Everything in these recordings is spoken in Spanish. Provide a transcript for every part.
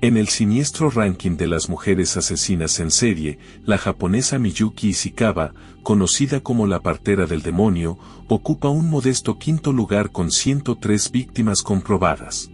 En el siniestro ranking de las mujeres asesinas en serie, la japonesa Miyuki Ishikawa, conocida como la partera del demonio, ocupa un modesto quinto lugar con 103 víctimas comprobadas.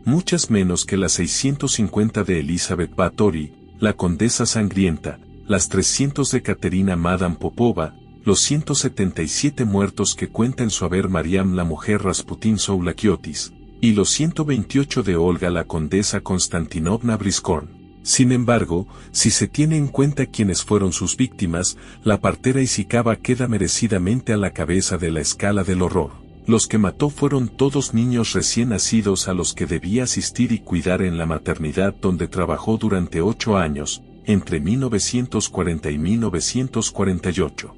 Muchas menos que las 650 de Elizabeth Báthory, la condesa sangrienta, las 300 de Katerina Madame Popova, los 177 muertos que cuenta en su haber Mariam la mujer Rasputín Soulakiotis, y los 128 de Olga la condesa Konstantinovna Briskorn. Sin embargo, si se tiene en cuenta quiénes fueron sus víctimas, la partera Ishikawa queda merecidamente a la cabeza de la escala del horror. Los que mató fueron todos niños recién nacidos a los que debía asistir y cuidar en la maternidad donde trabajó durante 8 años, entre 1940 y 1948.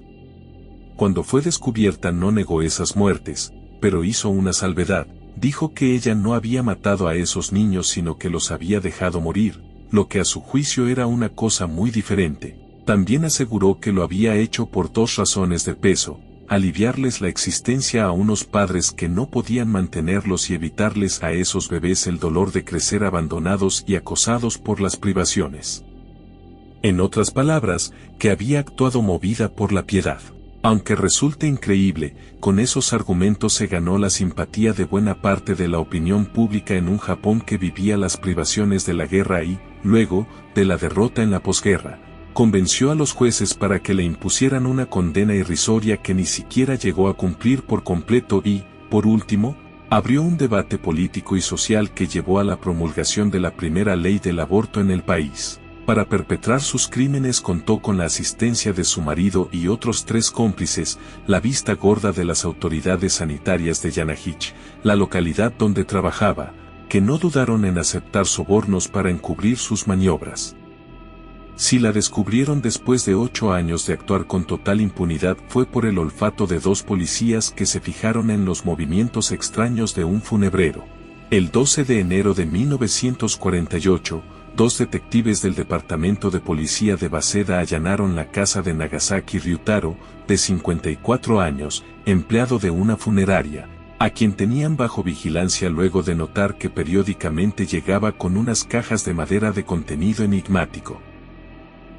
Cuando fue descubierta no negó esas muertes, pero hizo una salvedad. Dijo que ella no había matado a esos niños sino que los había dejado morir, lo que a su juicio era una cosa muy diferente. También aseguró que lo había hecho por 2 razones de peso: aliviarles la existencia a unos padres que no podían mantenerlos y evitarles a esos bebés el dolor de crecer abandonados y acosados por las privaciones. En otras palabras, que había actuado movida por la piedad. Aunque resulte increíble, con esos argumentos se ganó la simpatía de buena parte de la opinión pública en un Japón que vivía las privaciones de la guerra y, luego, de la derrota en la posguerra, convenció a los jueces para que le impusieran una condena irrisoria que ni siquiera llegó a cumplir por completo y, por último, abrió un debate político y social que llevó a la promulgación de la primera ley del aborto en el país. Para perpetrar sus crímenes contó con la asistencia de su marido y otros 3 cómplices, la vista gorda de las autoridades sanitarias de Yanagich, la localidad donde trabajaba, que no dudaron en aceptar sobornos para encubrir sus maniobras. Si la descubrieron después de 8 años de actuar con total impunidad fue por el olfato de 2 policías que se fijaron en los movimientos extraños de un funebrero. El 12 de enero de 1948, 2 detectives del Departamento de Policía de Waseda allanaron la casa de Nagasaki Ryutaro, de 54 años, empleado de una funeraria, a quien tenían bajo vigilancia luego de notar que periódicamente llegaba con unas cajas de madera de contenido enigmático.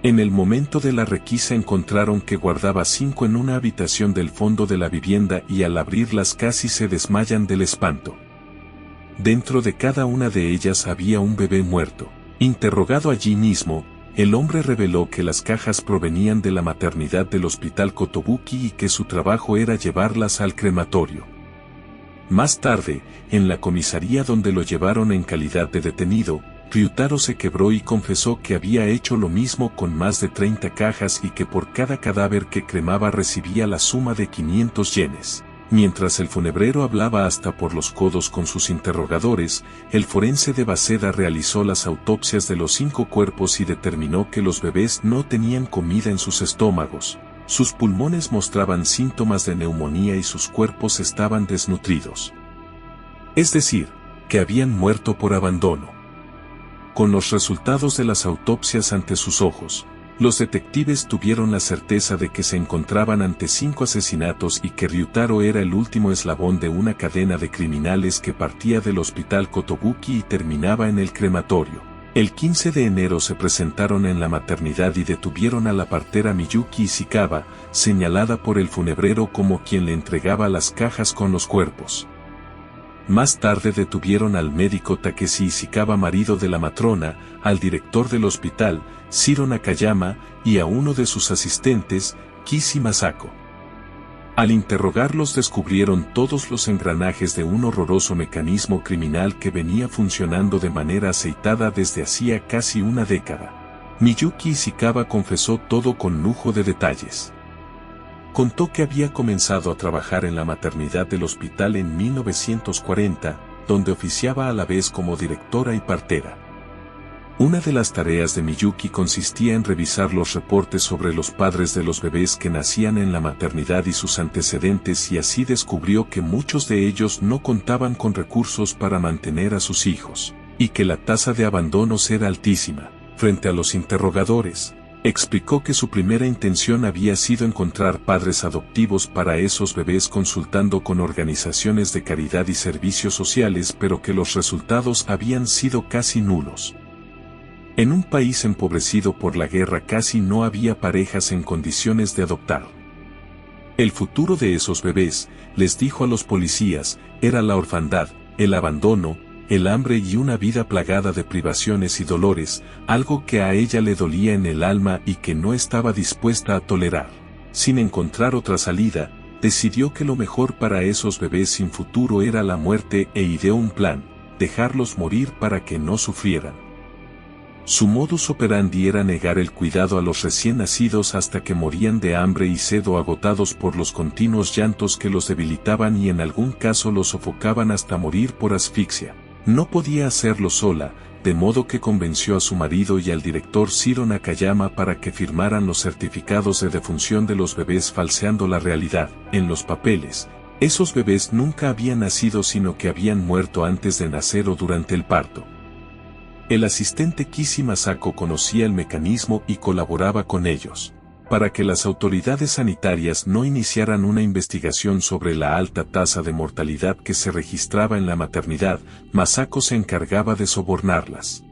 En el momento de la requisa encontraron que guardaba 5 en una habitación del fondo de la vivienda y al abrirlas casi se desmayan del espanto. Dentro de cada una de ellas había un bebé muerto. Interrogado allí mismo, el hombre reveló que las cajas provenían de la maternidad del hospital Kotobuki y que su trabajo era llevarlas al crematorio. Más tarde, en la comisaría donde lo llevaron en calidad de detenido, Ryutaro se quebró y confesó que había hecho lo mismo con más de 30 cajas y que por cada cadáver que cremaba recibía la suma de 500 yenes. Mientras el funebrero hablaba hasta por los codos con sus interrogadores, el forense de Waseda realizó las autopsias de los 5 cuerpos y determinó que los bebés no tenían comida en sus estómagos, sus pulmones mostraban síntomas de neumonía y sus cuerpos estaban desnutridos. Es decir, que habían muerto por abandono. Con los resultados de las autopsias ante sus ojos, los detectives tuvieron la certeza de que se encontraban ante 5 asesinatos y que Ryutaro era el último eslabón de una cadena de criminales que partía del hospital Kotobuki y terminaba en el crematorio. El 15 de enero se presentaron en la maternidad y detuvieron a la partera Miyuki Ishikawa, señalada por el funebrero como quien le entregaba las cajas con los cuerpos. Más tarde detuvieron al médico Takeshi Ishikawa, marido de la matrona, al director del hospital, Shiro Nakayama, y a uno de sus asistentes, Kishi Masako. Al interrogarlos descubrieron todos los engranajes de un horroroso mecanismo criminal que venía funcionando de manera aceitada desde hacía casi una década. Miyuki Ishikawa confesó todo con lujo de detalles. Contó que había comenzado a trabajar en la maternidad del hospital en 1940, donde oficiaba a la vez como directora y partera. Una de las tareas de Miyuki consistía en revisar los reportes sobre los padres de los bebés que nacían en la maternidad y sus antecedentes, y así descubrió que muchos de ellos no contaban con recursos para mantener a sus hijos, y que la tasa de abandonos era altísima. Frente a los interrogadores, Explicó que su primera intención había sido encontrar padres adoptivos para esos bebés consultando con organizaciones de caridad y servicios sociales, pero que los resultados habían sido casi nulos. En un país empobrecido por la guerra casi no había parejas en condiciones de adoptar. El futuro de esos bebés, les dijo a los policías, era la orfandad, el abandono, el hambre y una vida plagada de privaciones y dolores, algo que a ella le dolía en el alma y que no estaba dispuesta a tolerar. Sin encontrar otra salida, decidió que lo mejor para esos bebés sin futuro era la muerte e ideó un plan, dejarlos morir para que no sufrieran. Su modus operandi era negar el cuidado a los recién nacidos hasta que morían de hambre y sed o agotados por los continuos llantos que los debilitaban y en algún caso los sofocaban hasta morir por asfixia. No podía hacerlo sola, de modo que convenció a su marido y al director Ciro Nakayama para que firmaran los certificados de defunción de los bebés falseando la realidad. En los papeles, esos bebés nunca habían nacido sino que habían muerto antes de nacer o durante el parto. El asistente Kishi Masako conocía el mecanismo y colaboraba con ellos. Para que las autoridades sanitarias no iniciaran una investigación sobre la alta tasa de mortalidad que se registraba en la maternidad, Masako se encargaba de sobornarlas.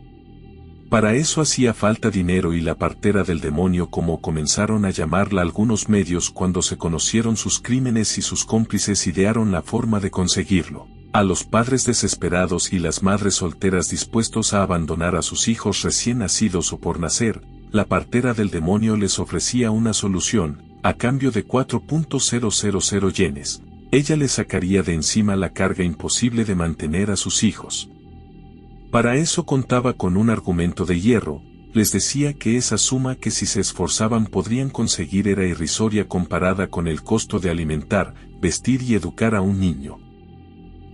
Para eso hacía falta dinero y la partera del demonio, como comenzaron a llamarla algunos medios cuando se conocieron sus crímenes y sus cómplices idearon la forma de conseguirlo. A los padres desesperados y las madres solteras dispuestos a abandonar a sus hijos recién nacidos o por nacer, la partera del demonio les ofrecía una solución, a cambio de 4.000 yenes. Ella les sacaría de encima la carga imposible de mantener a sus hijos. Para eso contaba con un argumento de hierro, les decía que esa suma que si se esforzaban podrían conseguir era irrisoria comparada con el costo de alimentar, vestir y educar a un niño.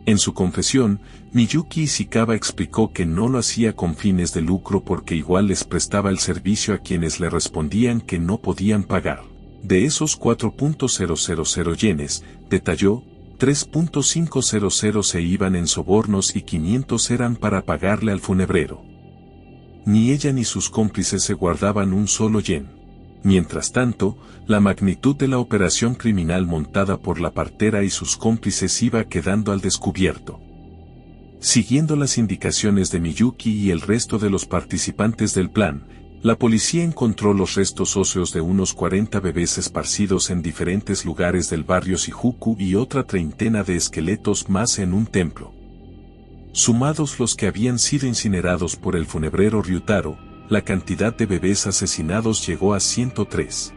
En su confesión, Miyuki Ishikawa explicó que no lo hacía con fines de lucro porque igual les prestaba el servicio a quienes le respondían que no podían pagar. De esos 4.000 yenes, detalló, 3.500 se iban en sobornos y 500 eran para pagarle al funebrero. Ni ella ni sus cómplices se guardaban un solo yen. Mientras tanto, la magnitud de la operación criminal montada por la partera y sus cómplices iba quedando al descubierto. Siguiendo las indicaciones de Miyuki y el resto de los participantes del plan, la policía encontró los restos óseos de unos 40 bebés esparcidos en diferentes lugares del barrio Shijuku y otra treintena de esqueletos más en un templo. Sumados los que habían sido incinerados por el funebrero Ryutaro, la cantidad de bebés asesinados llegó a 103.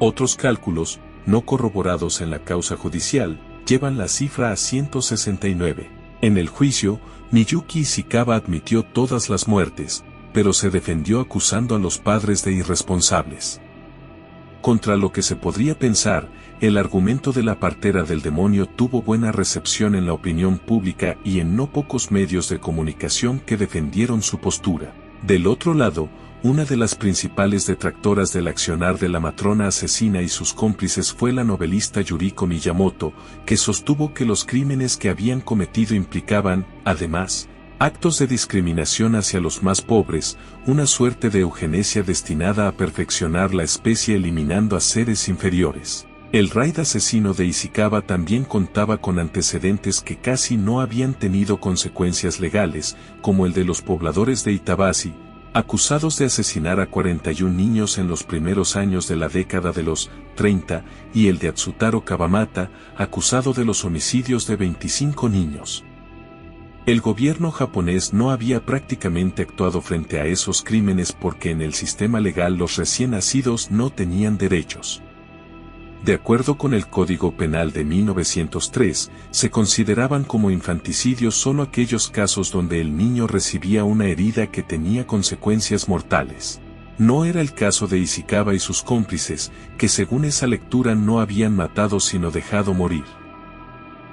Otros cálculos, no corroborados en la causa judicial, llevan la cifra a 169. En el juicio, Miyuki Ishikawa admitió todas las muertes, pero se defendió acusando a los padres de irresponsables. Contra lo que se podría pensar, el argumento de la partera del demonio tuvo buena recepción en la opinión pública y en no pocos medios de comunicación que defendieron su postura. Del otro lado, una de las principales detractoras del accionar de la matrona asesina y sus cómplices fue la novelista Yuriko Miyamoto, que sostuvo que los crímenes que habían cometido implicaban, además, actos de discriminación hacia los más pobres, una suerte de eugenesia destinada a perfeccionar la especie eliminando a seres inferiores. El raid asesino de Ishikawa también contaba con antecedentes que casi no habían tenido consecuencias legales, como el de los pobladores de Itabashi, acusados de asesinar a 41 niños en los primeros años de la década de los 30, y el de Atsutaro Kawamata, acusado de los homicidios de 25 niños. El gobierno japonés no había prácticamente actuado frente a esos crímenes porque en el sistema legal los recién nacidos no tenían derechos. De acuerdo con el Código Penal de 1903, se consideraban como infanticidios solo aquellos casos donde el niño recibía una herida que tenía consecuencias mortales. No era el caso de Ishikawa y sus cómplices, que según esa lectura no habían matado sino dejado morir.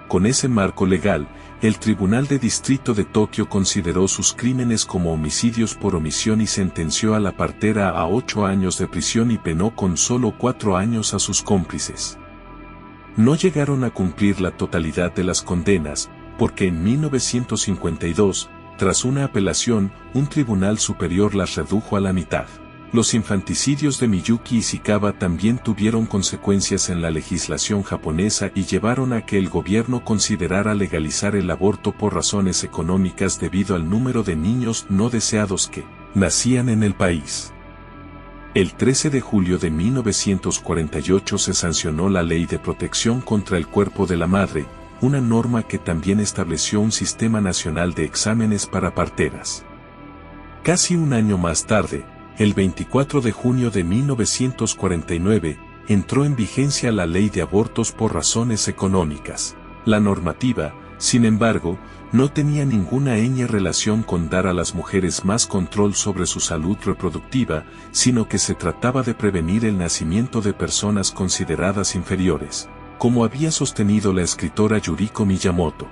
Con ese marco legal, el Tribunal de Distrito de Tokio consideró sus crímenes como homicidios por omisión y sentenció a la partera a 8 años de prisión y penó con solo 4 años a sus cómplices. No llegaron a cumplir la totalidad de las condenas, porque en 1952, tras una apelación, un tribunal superior las redujo a la mitad. Los infanticidios de Miyuki Ishikawa también tuvieron consecuencias en la legislación japonesa y llevaron a que el gobierno considerara legalizar el aborto por razones económicas debido al número de niños no deseados que nacían en el país. El 13 de julio de 1948 se sancionó la Ley de Protección contra el Cuerpo de la Madre, una norma que también estableció un sistema nacional de exámenes para parteras. Casi un año más tarde, el 24 de junio de 1949, entró en vigencia la Ley de Abortos por razones económicas. La normativa, sin embargo, no tenía ninguna relación con dar a las mujeres más control sobre su salud reproductiva, sino que se trataba de prevenir el nacimiento de personas consideradas inferiores, como había sostenido la escritora Yuriko Miyamoto.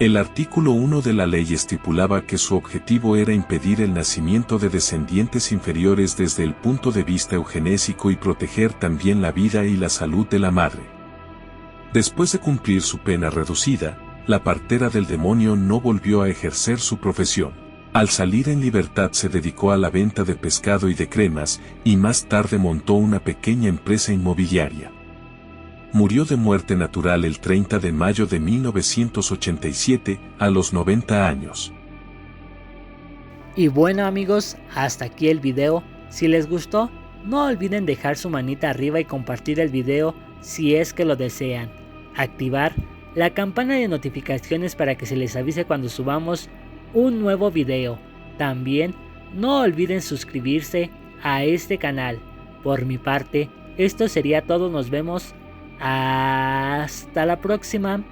El artículo 1 de la ley estipulaba que su objetivo era impedir el nacimiento de descendientes inferiores desde el punto de vista eugenésico y proteger también la vida y la salud de la madre. Después de cumplir su pena reducida, la partera del demonio no volvió a ejercer su profesión. Al salir en libertad se dedicó a la venta de pescado y de cremas, y más tarde montó una pequeña empresa inmobiliaria. Murió de muerte natural el 30 de mayo de 1987, a los 90 años. Y bueno amigos, hasta aquí el video. Si les gustó, no olviden dejar su manita arriba y compartir el video si es que lo desean. Activar la campana de notificaciones para que se les avise cuando subamos un nuevo video. También no olviden suscribirse a este canal. Por mi parte, esto sería todo. Nos vemos. Hasta la próxima.